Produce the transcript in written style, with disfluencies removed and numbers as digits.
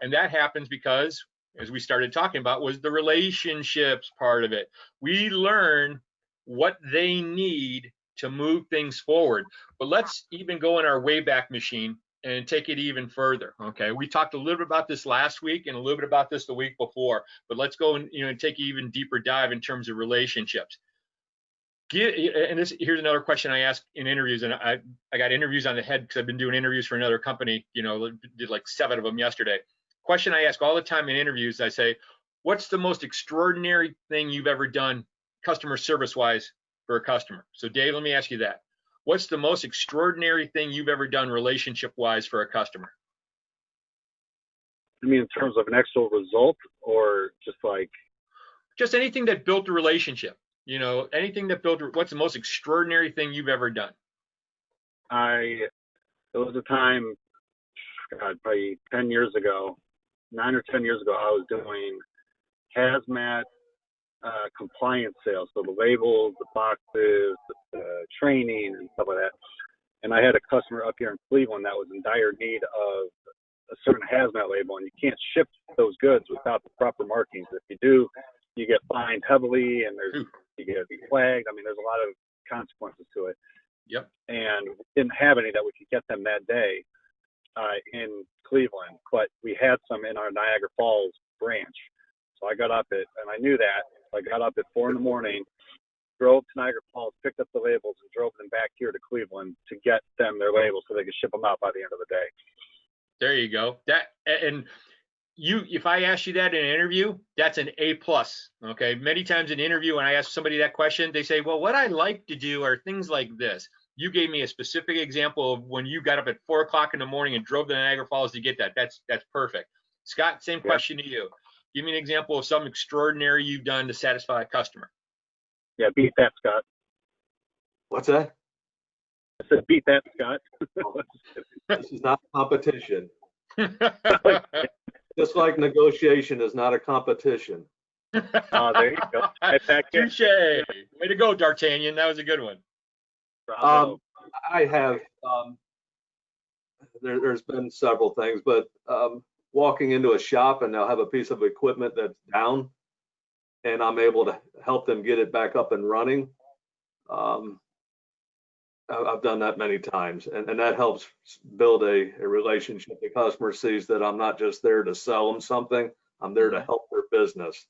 And that happens because, as we started talking about, was the relationships part of it. We learn what they need to move things forward. But let's even go in our Wayback Machine and take it even further. Okay, we talked a little bit about this last week and a little bit about this the week before, but let's go and take an even deeper dive in terms of relationships. And here's another question I ask in interviews, and I got interviews on the head because I've been doing interviews for another company. Did like 7 of them yesterday. Question I ask all the time in interviews, I say, what's the most extraordinary thing you've ever done customer service wise for a customer? So Dave, let me ask you that. What's the most extraordinary thing you've ever done relationship wise for a customer? I mean, in terms of an actual result, or just anything that built a relationship? Anything that built. What's the most extraordinary thing you've ever done? There was a time, God, probably 10 years ago, 9 or 10 years ago, I was doing hazmat compliance sales. So the labels, the boxes, the training and stuff like that. And I had a customer up here in Cleveland that was in dire need of a certain hazmat label, and you can't ship those goods without the proper markings. If you do, you get fined heavily, and you get flagged. I mean, there's a lot of consequences to it. Yep. And we didn't have any that we could get them that day in Cleveland, but we had some in our Niagara Falls branch. So I got up and I knew that. So I got up at 4 a.m, drove to Niagara Falls, picked up the labels, and drove them back here to Cleveland to get them their labels so they could ship them out by the end of the day. There you go. If I ask you that in an interview, that's an A+. Okay. Many times in an interview, when I ask somebody that question, they say, well, what I like to do are things like this. You gave me a specific example of when you got up at 4 o'clock in the morning and drove to Niagara Falls to get that. That's perfect. Scott, same question to you. Give me an example of something extraordinary you've done to satisfy a customer. Yeah, beat that, Scott. What's that? I said, beat that, Scott. This is not competition. Just like negotiation is not a competition. There you go. Touche. Way to go, D'Artagnan. That was a good one. I have, there's been several things, but walking into a shop and they'll have a piece of equipment that's down and I'm able to help them get it back up and running. I've done that many times, and that helps build a relationship. The customer sees that I'm not just there to sell them something, I'm there to help their business.